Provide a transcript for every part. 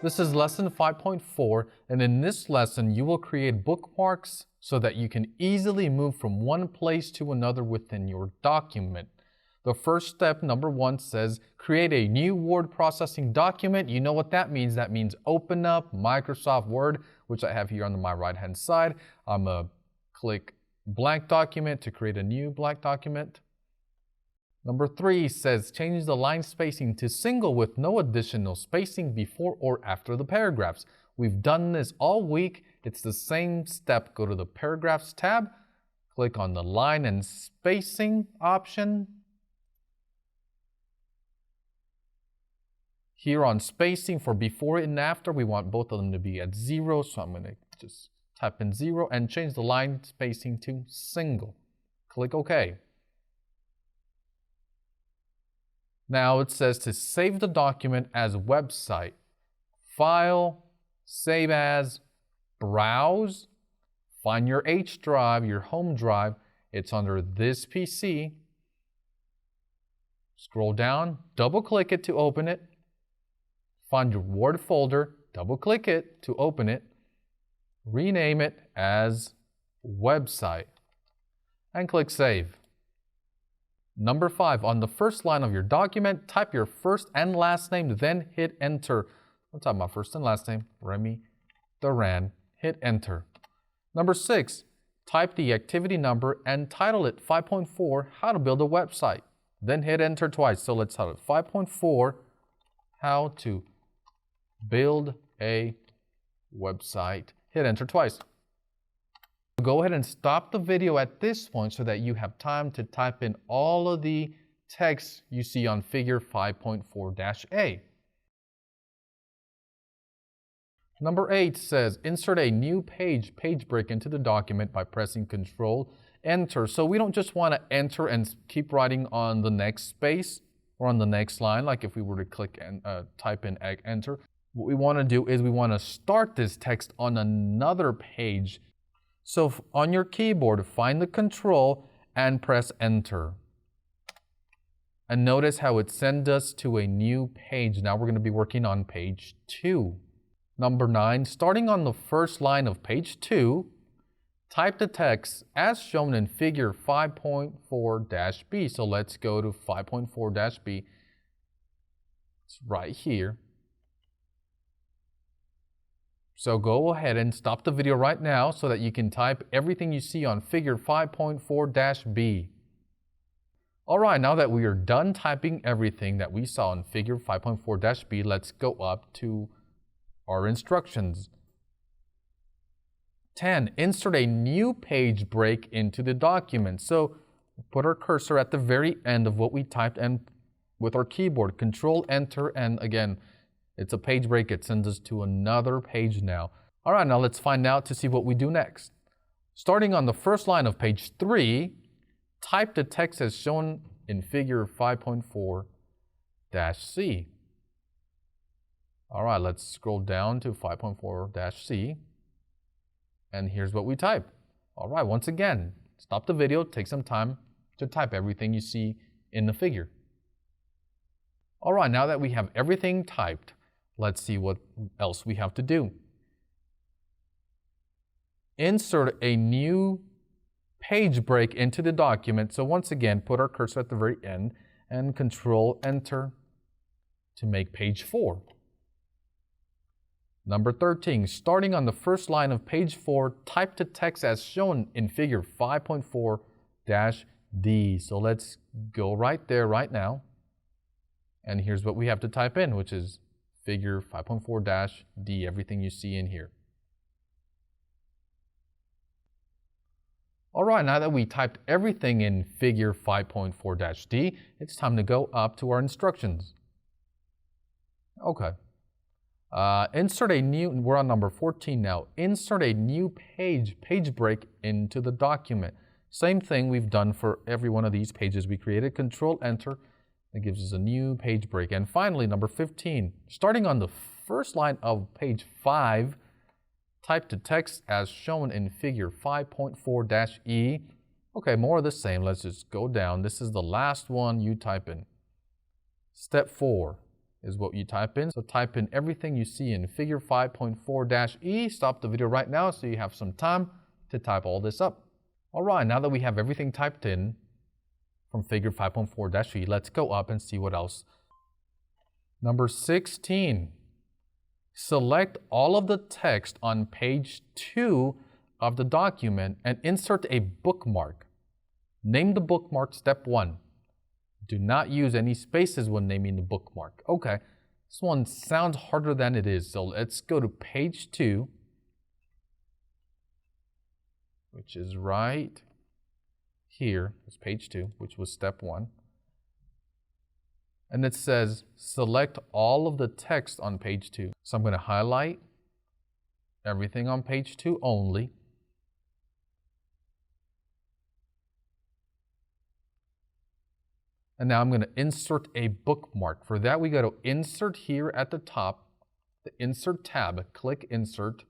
This is lesson 5.4, and in this lesson you will create bookmarks so that you can easily move from one place to another within your document. The first step, number 1, says create a new word processing document. You know what that means. That means open up Microsoft Word, which I have here on my right hand side. I'm going to click blank document to create a new blank document. Number 3 says change the line spacing to single with no additional spacing before or after the paragraphs. We've done this all week. It's the same step. Go to the Paragraphs tab, click on the Line and Spacing option. Here on spacing for before and after, we want both of them to be at 0, so I'm going to just type in 0 and change the line spacing to single. Click OK. Now it says to save the document as website. File, Save As, Browse, find your H drive, your home drive. It's under this PC. Scroll down, double click it to open it. Find your Word folder, double click it to open it. Rename it as website and click Save. Number 5, on the first line of your document, type your first and last name, then hit enter. I'll type my first and last name, Remy Duran, hit enter. Number 6, type the activity number and title it 5.4, how to build a website. Then hit enter twice. So let's title it 5.4, how to build a website. Hit enter twice. Go ahead and stop the video at this point so that you have time to type in all of the text you see on figure 5.4-A. Number 8 says insert a new page break into the document by pressing Control Enter. So we don't just want to enter and keep writing on the next space or on the next line, like if we were to click and type in enter. What we want to do is we want to start this text on another page. So on your keyboard, find the Control and press Enter. And notice how it sends us to a new page. Now we're going to be working on page 2. Number 9, starting on the first line of page 2, type the text as shown in figure 5.4-B. So let's go to 5.4-B. It's right here. So go ahead and stop the video right now so that you can type everything you see on figure 5.4-B. Alright, now that we are done typing everything that we saw in figure 5.4-B, let's go up to our instructions. 10. Insert a new page break into the document. So put our cursor at the very end of what we typed and with our keyboard, Control Enter, and again, it's a page break. It sends us to another page now. All right, now let's find out to see what we do next. Starting on the first line of page 3, type the text as shown in figure 5.4-C. All right, let's scroll down to 5.4-C. And here's what we type. All right, once again, stop the video, take some time to type everything you see in the figure. All right, now that we have everything typed, let's see what else we have to do. Insert a new page break into the document. So once again, put our cursor at the very end and Control Enter to make page 4. Number 13, starting on the first line of page 4, type the text as shown in figure 5.4-D. So let's go right there right now. And here's what we have to type in, which is figure 5.4-D, everything you see in here. All right, now that we typed everything in figure 5.4-D, it's time to go up to our instructions. Okay. We're on number 14 now. Insert a new page break into the document. Same thing we've done for every one of these pages we created. Control Enter. That gives us a new page break. And finally, number 15, starting on the first line of page 5, type the text as shown in figure 5.4-E. Okay, more of the same. Let's just go down. This is the last one you type in. Step 4, is what you type in. So type in everything you see in figure 5.4-E. Stop the video right now so you have some time to type all this up. All right, now that we have everything typed in from figure 5.4-E, let's go up and see what else. Number 16, select all of the text on page 2 of the document and insert a bookmark. Name the bookmark step 1. Do not use any spaces when naming the bookmark. Okay, this one sounds harder than it is. So let's go to page 2, which is right here. It's page 2, which was step 1. And it says select all of the text on page 2. So I'm going to highlight everything on page 2 only. And now I'm going to insert a bookmark. For that, we go to Insert here at the top, the Insert tab, click Insert.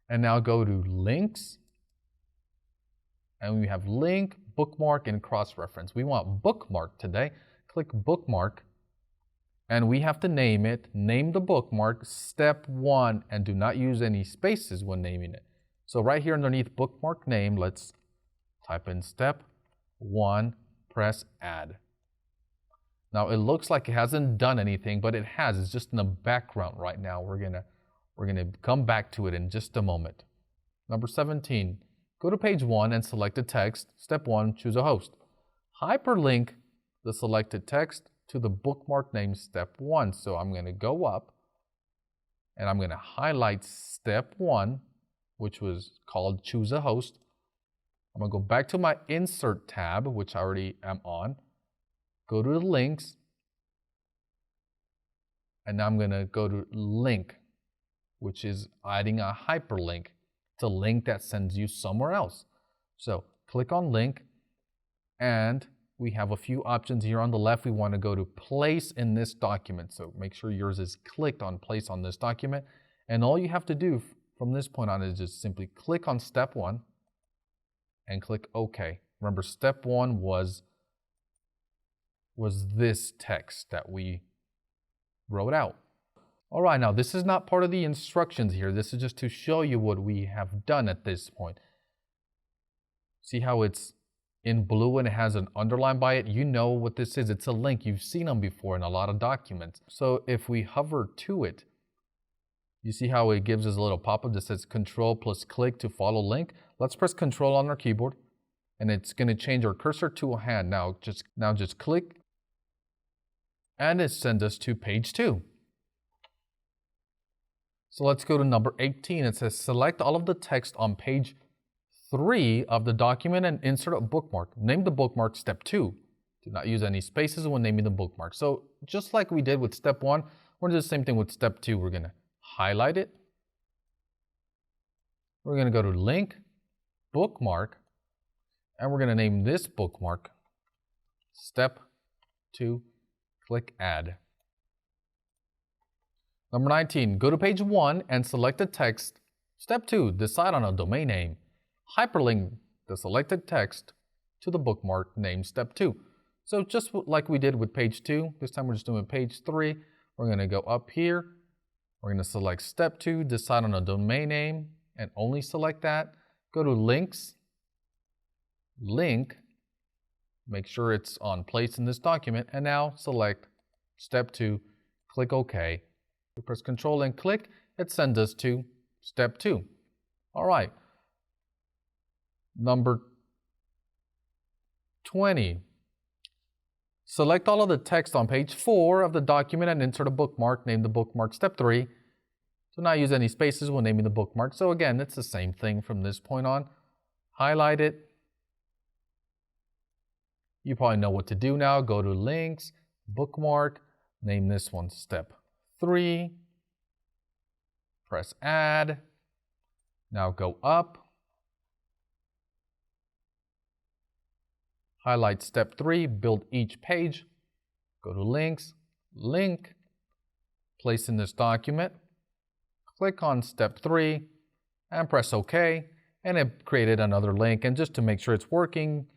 And now go to Links. And we have Link, Bookmark, and Cross-Reference. We want Bookmark today. Click Bookmark. And we have to name it. Name the bookmark, step 1, and do not use any spaces when naming it. So right here underneath Bookmark Name, let's type in step 1, press Add. Now it looks like it hasn't done anything, but it has. It's just in the background right now. We're gonna come back to it in just a moment. Number 17, go to page 1 and select the text. Step 1, choose a host. Hyperlink the selected text to the bookmark name step 1. So I'm gonna go up and I'm gonna highlight step 1, which was called choose a host. I'm going to go back to my Insert tab, which I already am on. Go to the Links. And now I'm going to go to Link, which is adding a hyperlink. It's a link that sends you somewhere else. So click on Link. And we have a few options here on the left. We want to go to Place in this document. So make sure yours is clicked on Place on this document. And all you have to do from this point on is just simply click on step 1. And click OK. Remember, step 1 was this text that we wrote out. All right, now this is not part of the instructions here. This is just to show you what we have done at this point. See how it's in blue and it has an underline by it? You know what this is. It's a link. You've seen them before in a lot of documents. So if we hover to it, you see how it gives us a little pop-up that says Control plus click to follow link. Let's press Control on our keyboard, and it's going to change our cursor to a hand. Now just click, and it sends us to page 2. So let's go to number 18. It says select all of the text on page 3 of the document and insert a bookmark. Name the bookmark step 2. Do not use any spaces when naming the bookmark. So just like we did with step 1, we're going to do the same thing with step 2. We're going to highlight it. We're going to go to Link, Bookmark, and we're going to name this bookmark step 2. Click Add. Number 19, go to page 1 and select the text. Step 2, decide on a domain name. Hyperlink the selected text to the bookmark name step 2. So just like we did with page 2, this time we're just doing page 3. We're going to go up here. We're going to select step 2, decide on a domain name, and only select that. Go to Links, Link, make sure it's on place in this document, and now select step 2, click OK. We press Control and click, it sends us to step 2. All right. Number 20. Select all of the text on page 4 of the document and insert a bookmark. Name the bookmark step 3. Do not use any spaces when naming the bookmark. So again, it's the same thing from this point on. Highlight it. You probably know what to do now. Go to Links, Bookmark, name this one step 3. Press Add. Now go up. Highlight step 3, build each page. Go to Links, Link, place in this document. Click on step 3 and press OK. And it created another link. And just to make sure it's working,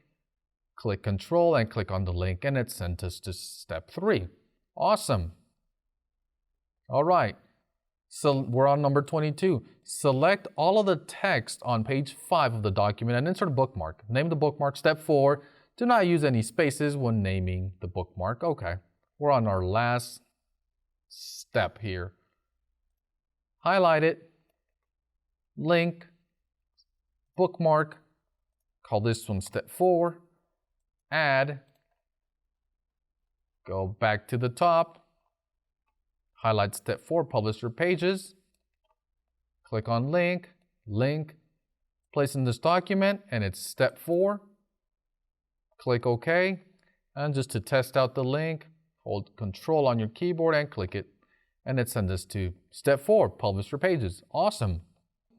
Click Control and click on the link, and it sent us to step 3. Awesome. All right. So we're on number 22. Select all of the text on page 5 of the document and insert a bookmark. Name the bookmark. Step 4. Do not use any spaces when naming the bookmark. Okay. We're on our last step here. Highlight it. Link. Bookmark. Call this one step 4. Add. Go back to the top. Highlight step 4, publish your pages. Click on link, place in this document, and it's step 4. Click OK. And just to test out the link, hold Control on your keyboard and click it. And it sends us to step 4, publish your pages. Awesome.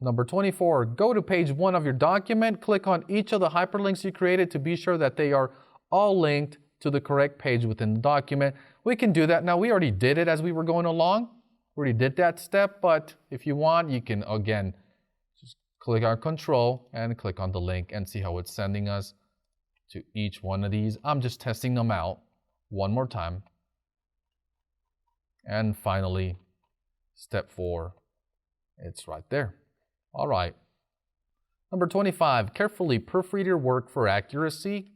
Number 24, go to page 1 of your document. Click on each of the hyperlinks you created to be sure that they are all linked to the correct page within the document. We can do that. Now, we already did it as we were going along. We already did that step, but if you want, you can, again, just click on Control and click on the link and see how it's sending us to each one of these. I'm just testing them out one more time. And finally, step 4, it's right there. All right. Number 25, carefully proofread your work for accuracy.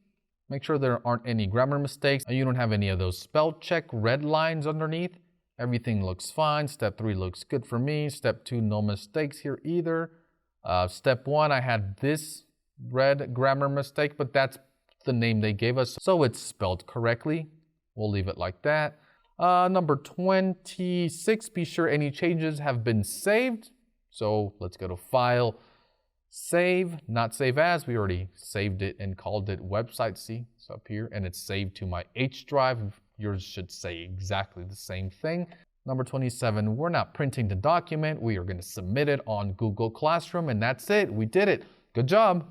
Make sure there aren't any grammar mistakes and you don't have any of those spell check red lines underneath. Everything looks fine. Step 3 looks good for me. Step 2, no mistakes here either. Step 1, I had this red grammar mistake, but that's the name they gave us, so it's spelled correctly. We'll leave it like that. Number 26, be sure any changes have been saved. So let's go to File, Save, not Save As. We already saved it and called it website. See, it's up here, and it's saved to my H drive. Yours should say exactly the same thing. Number 27, we're not printing the document. We are going to submit it on Google Classroom, and that's it. We did it. Good job.